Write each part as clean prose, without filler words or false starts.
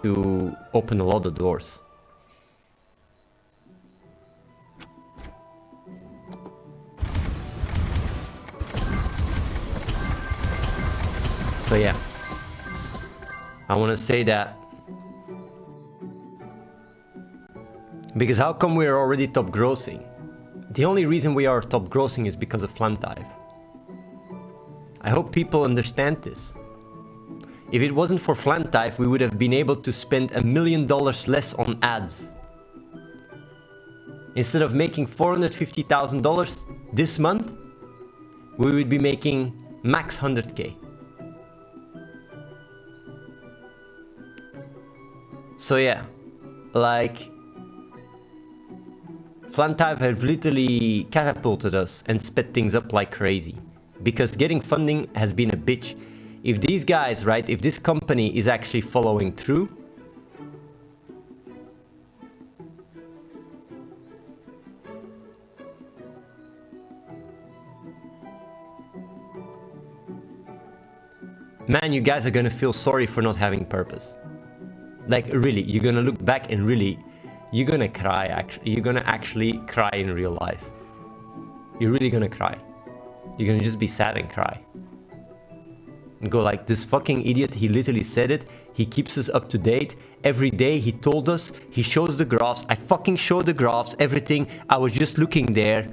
to open a lot of doors. So yeah, I want to say that because how come we are already top grossing? The only reason we are top grossing is because of Flantive. I hope people understand this. If it wasn't for Flantive, we would have been able to spend $1 million less on ads. Instead of making $450,000 this month, we would be making max 100K. So yeah, like Flantive have literally catapulted us and sped things up like crazy. Because getting funding has been a bitch. If these guys, right, if this company is actually following through, man, you guys are gonna feel sorry for not having purpose. Like really, you're gonna look back and really, you're gonna cry actually. You're gonna actually cry in real life. You're really gonna cry. You're gonna just be sad and cry. And go like, this fucking idiot, he literally said it. He keeps us up to date. Every day he told us, he shows the graphs. I fucking show the graphs, everything. I was just looking there.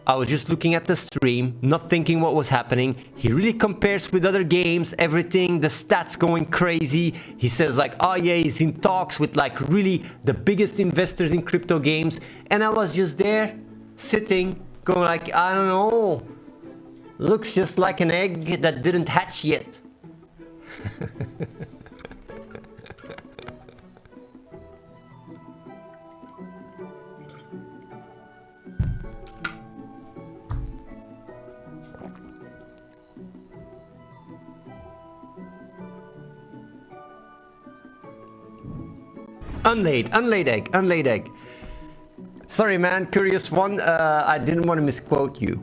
I was just looking at the stream, not thinking what was happening. He really compares with other games, everything, the stats going crazy. He says like, oh yeah, he's in talks with like really the biggest investors in crypto games. And I was just there, sitting, going like, I don't know. Looks just like an egg that didn't hatch yet. Unlaid egg. Sorry man, curious one, I didn't want to misquote you.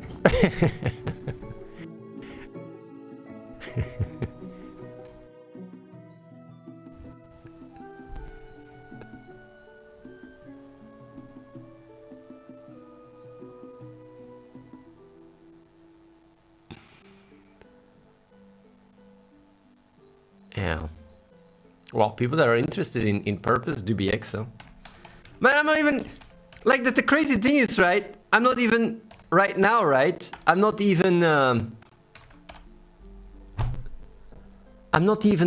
Yeah. Well, people that are interested in purpose do be EXO. Man, I'm not even... Like, the crazy thing is, right? I'm not even... Right now, right? I'm not even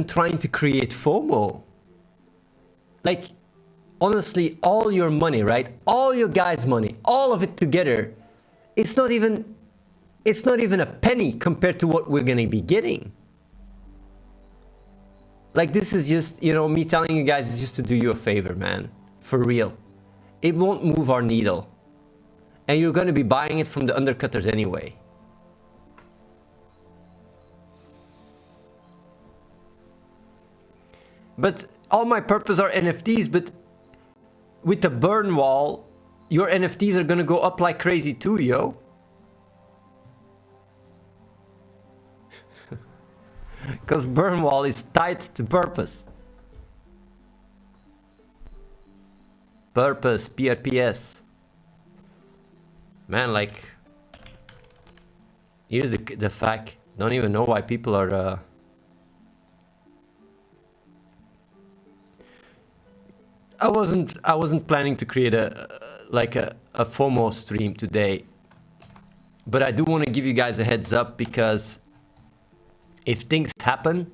trying to create FOMO. Like, honestly, all your money, right? All your guys' money, all of it together, it's not even a penny compared to what we're gonna be getting. Like, this is just, you know, me telling you guys is just to do you a favor, man. For real. It won't move our needle. And you're gonna be buying it from the undercutters anyway. But all my purpose are NFTs, but with the burn wall, your NFTs are gonna go up like crazy too, yo. Because burn wall is tied to purpose. Purpose, PRPS. Man, like, here's the fact. Don't even know why people are I wasn't planning to create a FOMO stream today, but I do want to give you guys a heads up, because if things happen,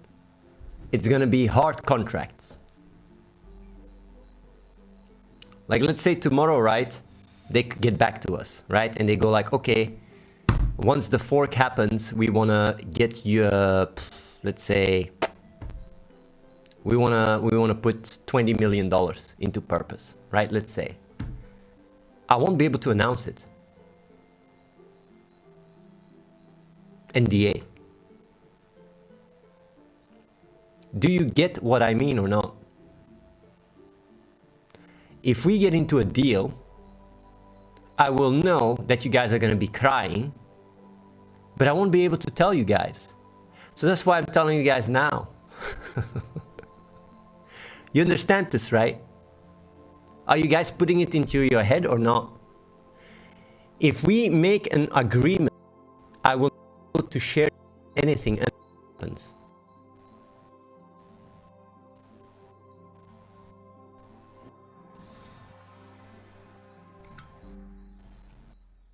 it's gonna be hard contracts. Like, let's say tomorrow, right? They get back to us, right? And they go like, okay, once the fork happens, we wanna get you, let's say, we wanna put $20 million into purpose, right? Let's say. I won't be able to announce it. NDA. Do you get what I mean or not? If we get into a deal, I will know that you guys are gonna be crying, but I won't be able to tell you guys. So that's why I'm telling you guys now. You understand this, right? Are you guys putting it into your head or not? If we make an agreement, I will not to share anything and happens.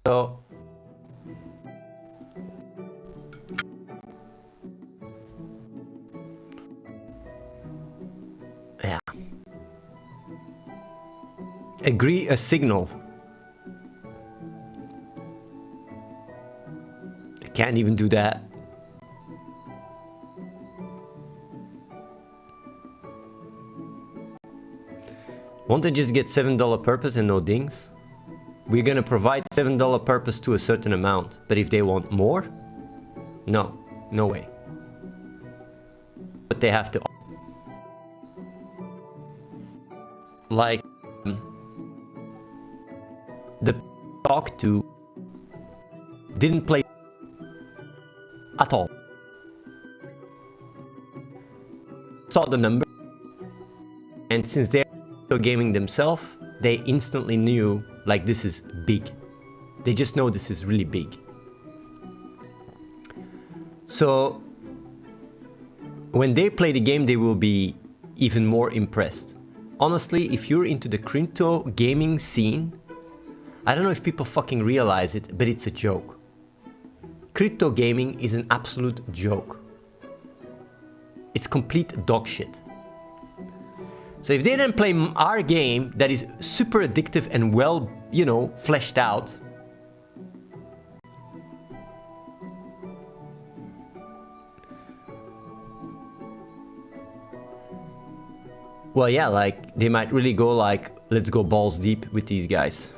So yeah. Agree a signal. I can't even do that. Won't they just get $7 purpose and no dings? We're gonna provide $7 purpose to a certain amount, but if they want more, no, no way. But they have to, like, the talk to didn't play at all. Saw the number, and since they're gaming themselves, they instantly knew, like, this is big. They just know this is really big. So when they play the game, they will be even more impressed. Honestly, if you're into the crypto gaming scene, I don't know if people fucking realize it, but it's a joke. Crypto gaming is an absolute joke. It's complete dog shit. So if they then play our game that is super addictive and well, you know, fleshed out, well, yeah, like, they might really go like, let's go balls deep with these guys.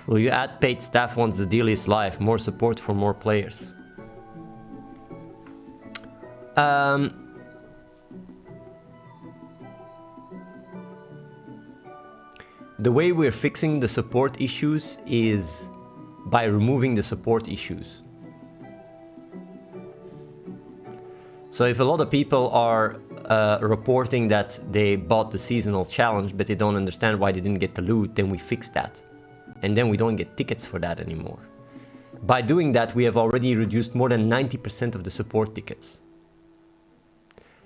Will you add paid staff once the deal is live? More support for more players. The way we're fixing the support issues is by removing the support issues. So if a lot of people are reporting that they bought the seasonal challenge but they don't understand why they didn't get the loot, then we fix that. And then we don't get tickets for that anymore. By doing that, we have already reduced more than 90% of the support tickets.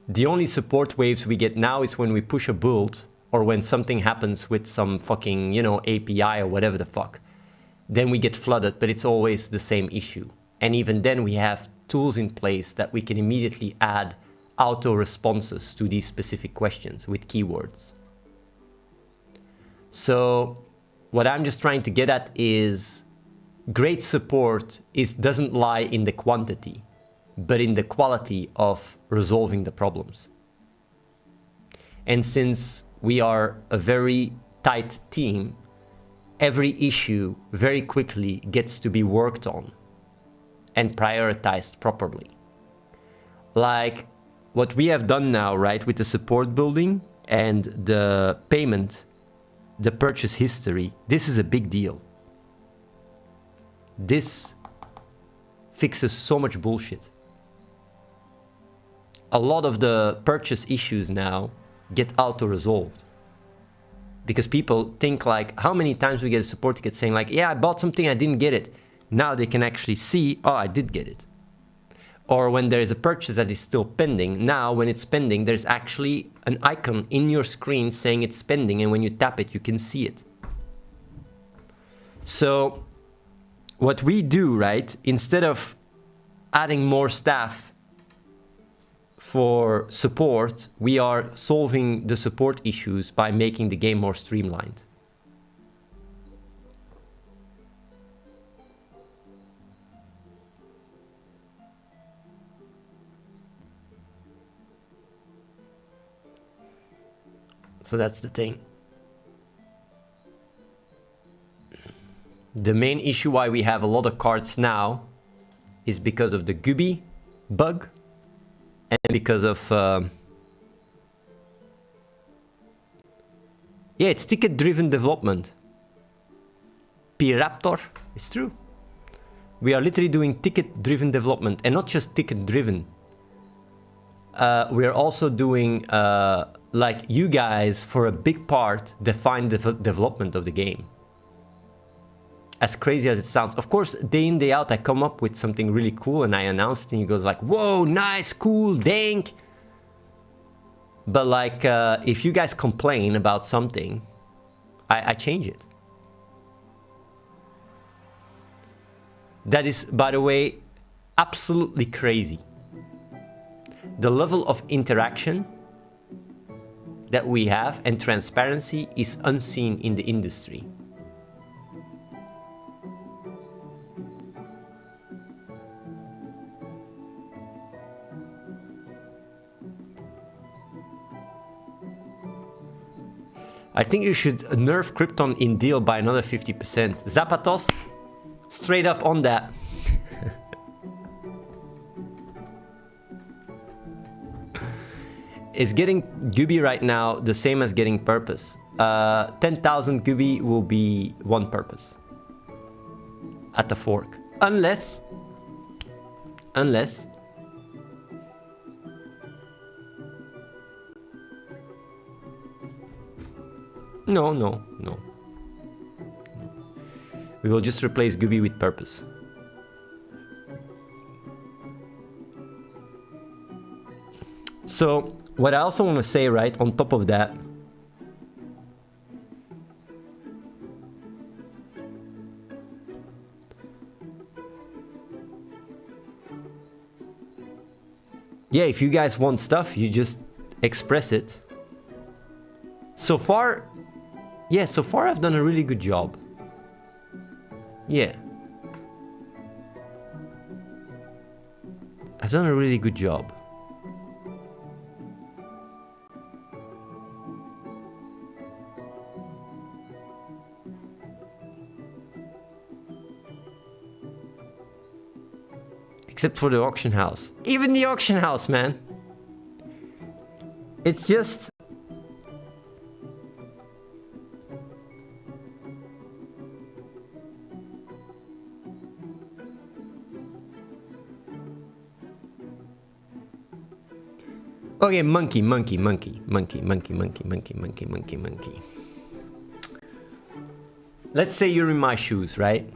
The only support waves we get now is when we push a build or when something happens with some fucking, you know, API or whatever the fuck. Then we get flooded, but it's always the same issue. And even then we have tools in place that we can immediately add auto responses to these specific questions with keywords. So what I'm just trying to get at is great support doesn't lie in the quantity, but in the quality of resolving the problems. And since we are a very tight team, every issue very quickly gets to be worked on and prioritized properly. Like what we have done now, right, with the support building and the payment, the purchase history, this is a big deal. This fixes so much bullshit. A lot of the purchase issues now get auto-resolved. Because people think like, how many times we get a support ticket saying like, yeah, I bought something, I didn't get it. Now they can actually see, oh, I did get it. Or when there is a purchase that is still pending, now when it's pending, there's actually an icon in your screen saying it's pending, and when you tap it, you can see it. So what we do, right, instead of adding more staff for support, we are solving the support issues by making the game more streamlined. So that's the thing. The main issue why we have a lot of cards now is because of the Gubi bug and because of yeah, it's ticket driven development. P-Raptor, it's true. We are literally doing ticket driven development, and not just ticket driven. We are also doing like you guys for a big part define the development of the game. As crazy as it sounds, of course, day in day out I come up with something really cool and I announce it and he goes like, whoa, nice, cool, dang. But like if you guys complain about something, I change it. That is, by the way, absolutely crazy. The level of interaction that we have and transparency is unseen in the industry. I think you should nerf Krypton in deal by another 50%. Zapatos, straight up on that. Is getting Gubi right now the same as getting Purpose? 10,000 Gubi will be one Purpose at the fork. Unless... No. We will just replace Gubi with Purpose. So, what I also want to say, right, on top of that, yeah, if you guys want stuff, you just express it. So far, yeah, so far I've done a really good job. Yeah. I've done a really good job. Except for the auction house. Even the auction house, man. It's just... Okay, monkey. Let's say you're in my shoes, right?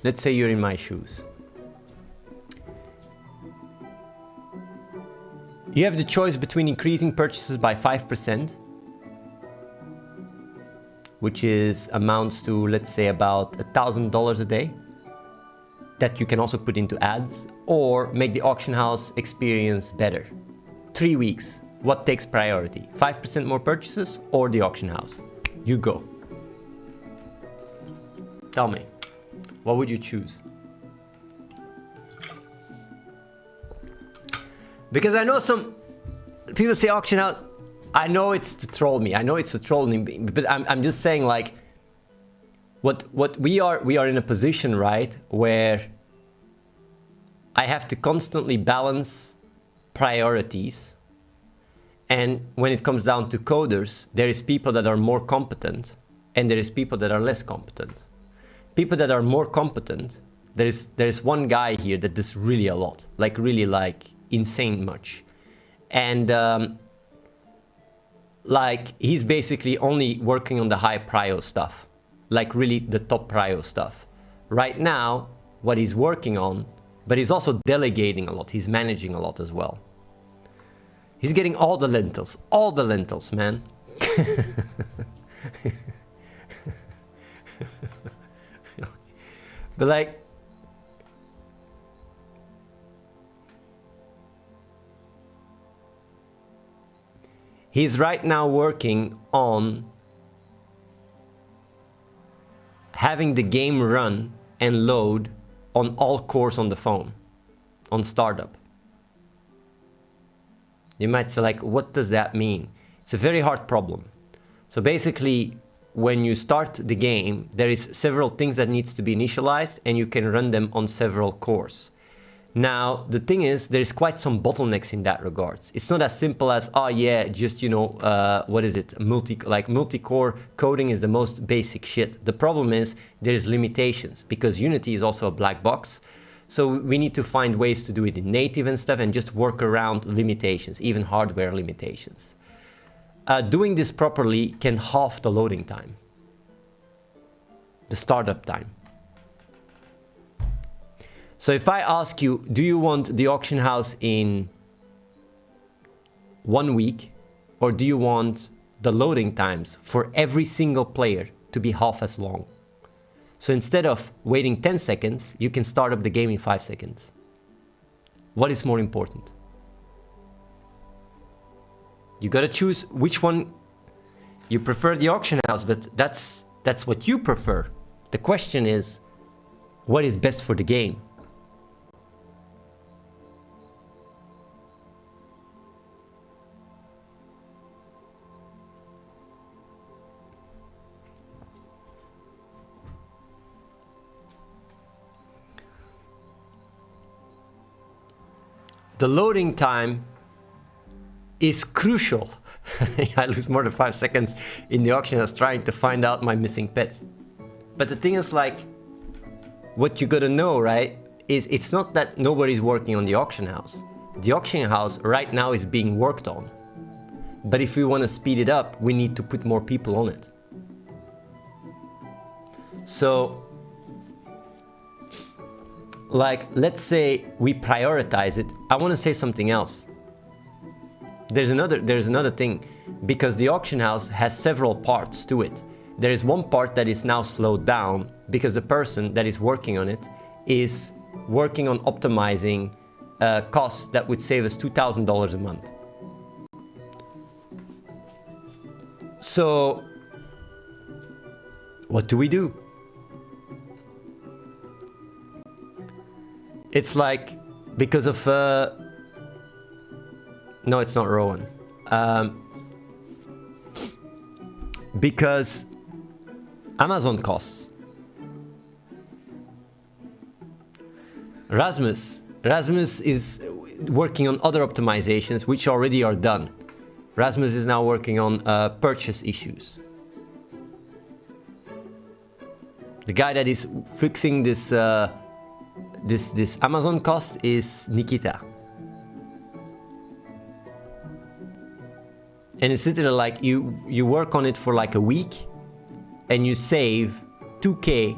Let's say you're in my shoes. You have the choice between increasing purchases by 5%, which is amounts to, let's say, about $1,000 a day, that you can also put into ads, or make the auction house experience better. 3 weeks. What takes priority? 5% more purchases or the auction house? You go. Tell me, what would you choose? Because I know some people say auction house. I know it's to troll me. I know it's to troll me, but I'm just saying, like, what we are in a position, right, where I have to constantly balance priorities. And when it comes down to coders, there is people that are more competent and there is people that are less competent. People that are more competent, there is one guy here that does really a lot, like really like insane much. And like he's basically only working on the high prio stuff, like really the top prio stuff. Right now, what he's working on, but he's also delegating a lot, he's managing a lot as well. He's getting all the lentils, man. But like, he's right now working on having the game run and load on all cores on the phone, on startup. You might say, like, what does that mean? It's a very hard problem. So basically, when you start the game, there is several things that needs to be initialized, and you can run them on several cores. Now, the thing is, there's quite some bottlenecks in that regards. It's not as simple as, oh yeah, just, you know, what is it? Multi-core coding is the most basic shit. The problem is there's limitations because Unity is also a black box. So we need to find ways to do it in native and stuff and just work around limitations, even hardware limitations. Doing this properly can halve the loading time, the startup time. So if I ask you, do you want the auction house in 1 week, or do you want the loading times for every single player to be half as long? So instead of waiting 10 seconds, you can start up the game in 5 seconds. What is more important? You gotta choose which one you prefer. The auction house, but that's what you prefer. The question is, what is best for the game? The loading time is crucial. I lose more than 5 seconds in the auction house trying to find out my missing pets. But the thing is, like, what you gotta know, right, is it's not that nobody's working on the auction house. The auction house right now is being worked on. But if we want to speed it up, we need to put more people on it. So, like, let's say we prioritize it. I want to say something else. There's another thing, because the auction house has several parts to it. There is one part that is now slowed down because the person that is working on it is working on optimizing costs that would save us $2,000 a month. So, what do we do? It's like, because of no, it's not Rowan. Because Amazon costs. Rasmus is working on other optimizations which already are done. Rasmus is now working on purchase issues. The guy that is fixing this this Amazon cost is Nikita. And it's literally like you work on it for like a week and you save 2K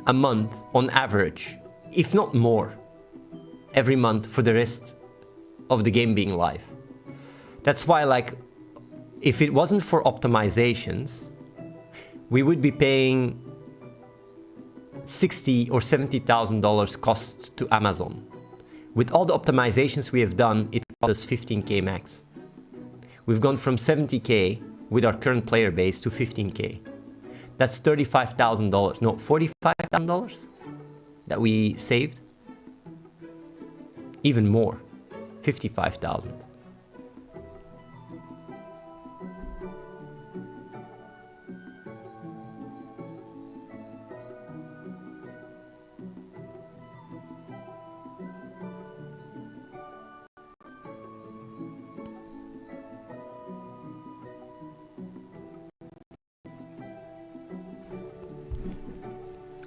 a month on average, if not more, every month for the rest of the game being live. That's why, like, if it wasn't for optimizations, we would be paying $60,000 or $70,000 costs to Amazon. With all the optimizations we have done, it cost us 15K max. We've gone from 70K with our current player base to 15K. That's $35,000, no, $45,000 that we saved. Even more, 55,000.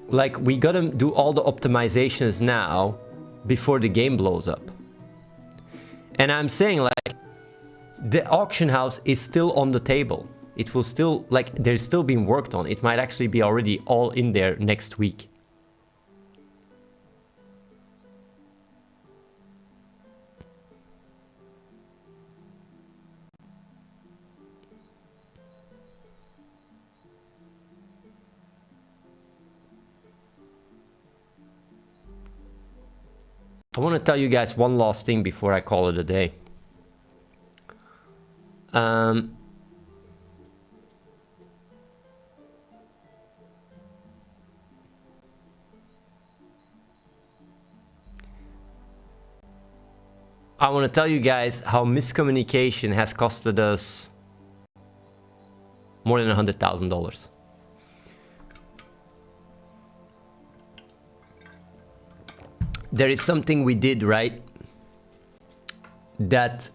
Like, we gotta do all the optimizations now before the game blows up. And I'm saying, like, the auction house is still on the table. It will still, like, there's still being worked on. It might actually be already all in there next week. I want to tell you guys one last thing before I call it a day. I want to tell you guys how miscommunication has costed us more than $100,000. There is something we did, right, that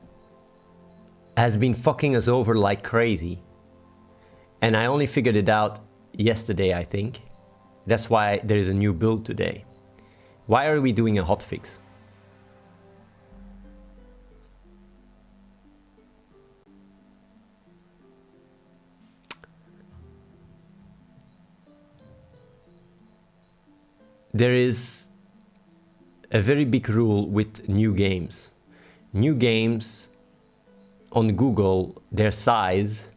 has been fucking us over like crazy. And I only figured it out yesterday, I think. That's why there is a new build today. Why are we doing a hotfix? There is a very big rule with new games. New games on Google, their size,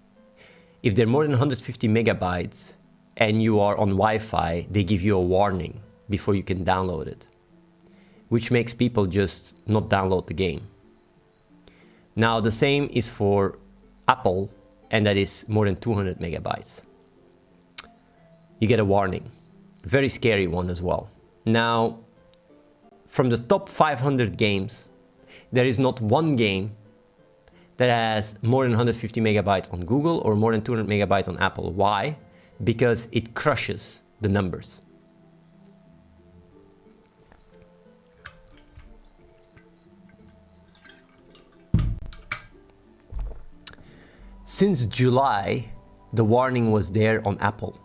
if they're more than 150 megabytes and you are on Wi-Fi, they give you a warning before you can download it, which makes people just not download the game. Now the same is for Apple, and that is more than 200 megabytes. You get a warning. Very scary one as well. Now, from the top 500 games, there is not one game that has more than 150 megabytes on Google or more than 200 megabytes on Apple. Why? Because it crushes the numbers. Since July, the warning was there on Apple.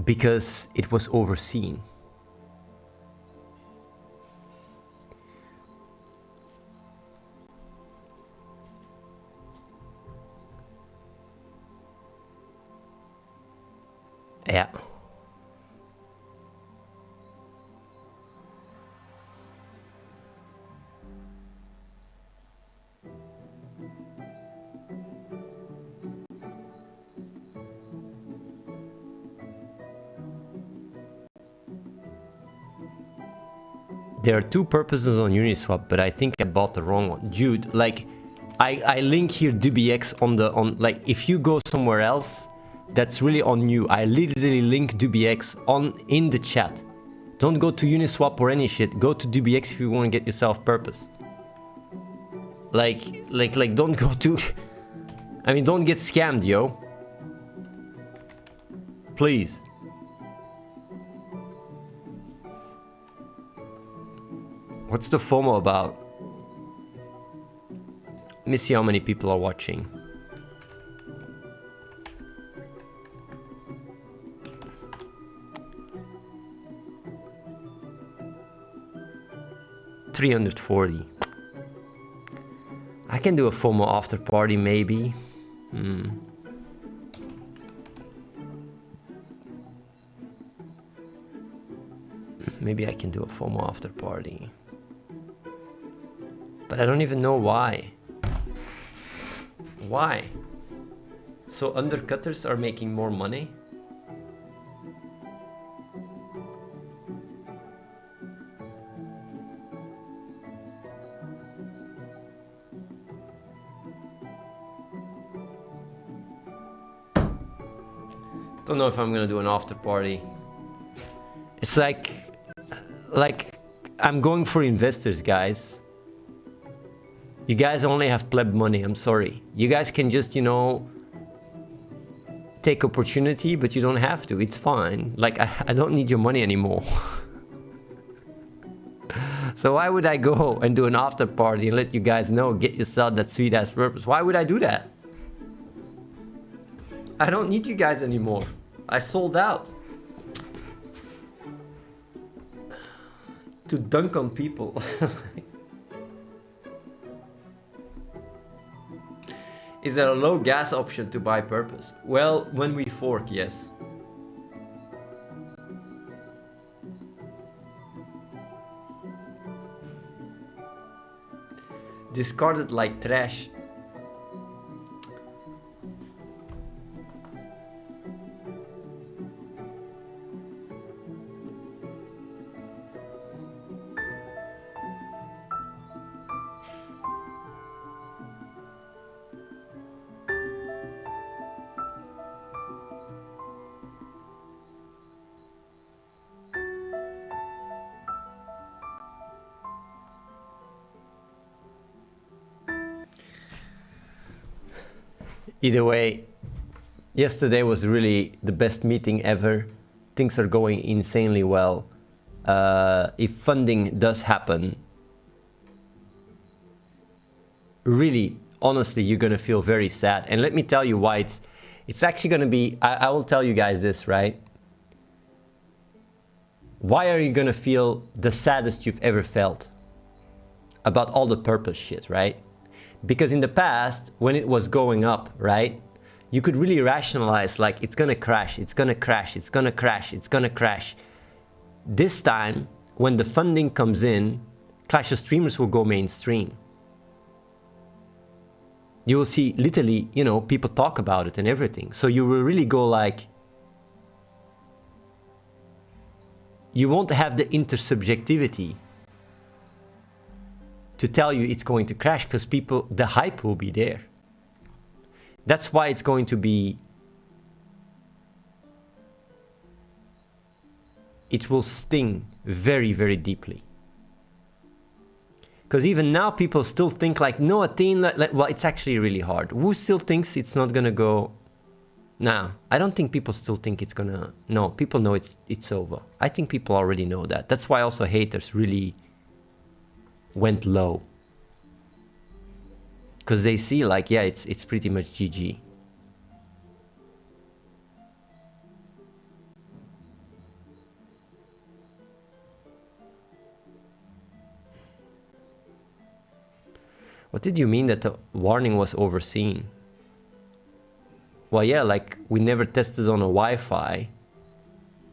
Because it was overseen. Yeah. There are two purposes on Uniswap, but I think I bought the wrong one. Dude, like, I link here DubiX on like, if you go somewhere else, that's really on you. I literally link DubiX in the chat. Don't go to Uniswap or any shit. Go to DubiX if you want to get yourself purpose. Like, don't go to... I mean, don't get scammed, yo. Please. What's the FOMO about? Let me see how many people are watching. $340. I can do a FOMO after party, maybe. Maybe I can do a FOMO after party. But I don't even know why. Why? So undercutters are making more money? Don't know if I'm gonna do an after party. It's like I'm going for investors, guys. You guys only have pleb money, I'm sorry. You guys can just, you know, take opportunity, but you don't have to. It's fine. Like, I don't need your money anymore. So why would I go and do an after party and let you guys know, get yourself that sweet ass purpose? Why would I do that? I don't need you guys anymore. I sold out. To dunk on people. Is there a low gas option to buy purpose? Well, when we fork, yes. Discarded like trash. Either way, yesterday was really the best meeting ever. Things are going insanely well. If funding does happen, really, honestly, you're gonna feel very sad. And let me tell you why it's actually gonna be, I will tell you guys this, right? Why are you gonna feel the saddest you've ever felt about all the purpose shit, right? Because in the past, when it was going up, right, you could really rationalize like, it's gonna crash, it's gonna crash, it's gonna crash, it's gonna crash. This time, when the funding comes in, Clash of Streamers will go mainstream. You will see literally, you know, people talk about it and everything. So you will really go like, you won't have the intersubjectivity to tell you it's going to crash, because people, the hype will be there. That's why it's going to be, it will sting very, very deeply. Because even now people still think like, no, Athene, well, it's actually really hard. Who still thinks it's not gonna go? Nah, I don't think people still think it's gonna, no, people know it's over. I think people already know that. That's why also haters really went low. Because they see like, yeah, it's pretty much GG. What did you mean that the warning was overseen? Well, yeah, like we never tested on a Wi-Fi,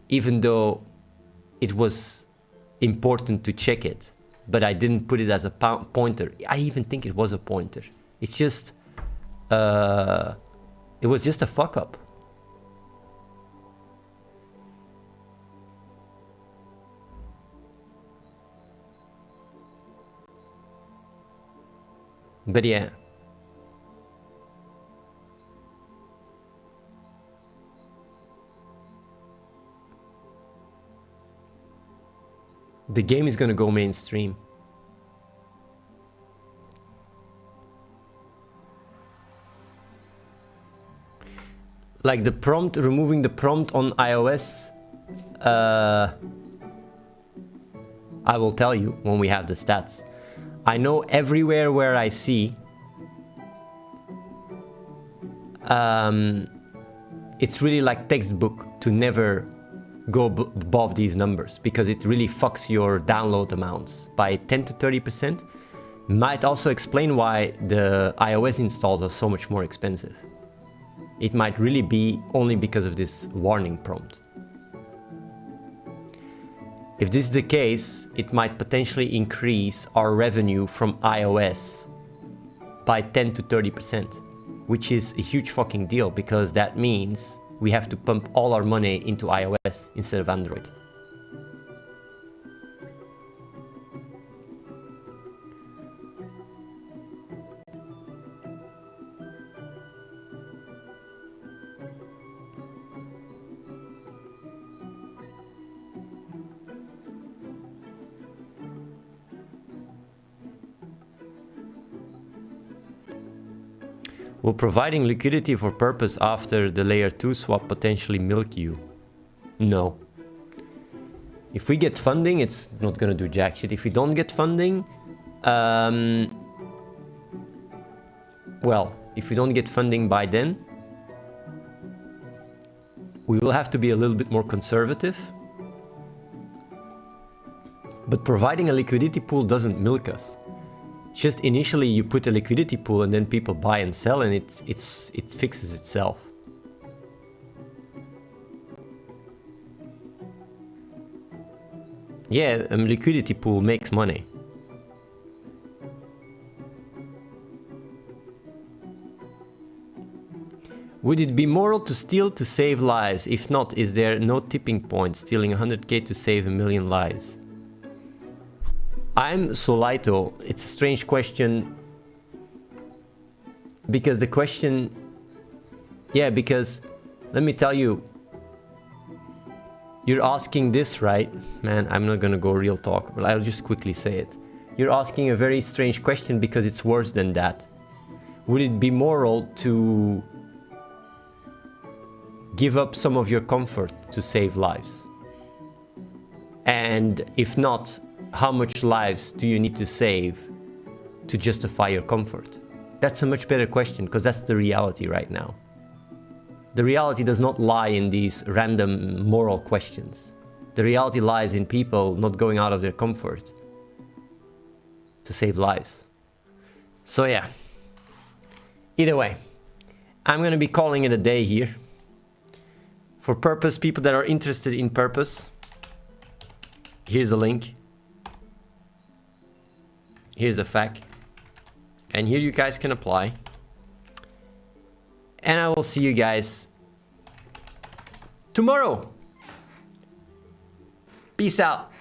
even though it was important to check it, but I didn't put it as a pointer. I even think it was a pointer. It's just, it was just a fuck up. But yeah. The game is gonna go mainstream. Like the prompt, removing the prompt on iOS, I will tell you when we have the stats. I know everywhere where I see, it's really like textbook to never go above these numbers, because it really fucks your download amounts by 10 to 30%. Might also explain why the iOS installs are so much more expensive. It might really be only because of this warning prompt. If this is the case, it might potentially increase our revenue from iOS by 10 to 30%, which is a huge fucking deal, because that means we have to pump all our money into iOS instead of Android. Will providing liquidity for purpose after the layer 2 swap potentially milk you? No. If we get funding, it's not gonna do jack shit. If we don't get funding, well, if we don't get funding by then, we will have to be a little bit more conservative. But providing a liquidity pool doesn't milk us. Just initially you put a liquidity pool and then people buy and sell, and it fixes itself. Yeah, a liquidity pool makes money. Would it be moral to steal to save lives? If not, is there no tipping point stealing 100k to save 1 million lives? I'm Solaito. It's a strange question, because the question, yeah, because let me tell you, you're asking this, right? Man, I'm not gonna go real talk, but I'll just quickly say it. You're asking a very strange question, because it's worse than that. Would it be moral to give up some of your comfort to save lives? And if not, how much lives do you need to save to justify your comfort? That's a much better question, because that's the reality right now. The reality does not lie in these random moral questions. The reality lies in people not going out of their comfort to save lives. So yeah, either way, I'm gonna be calling it a day here. For purpose, people that are interested in purpose, here's the link. Here's the FAQ. And here you guys can apply. And I will see you guys tomorrow. Peace out.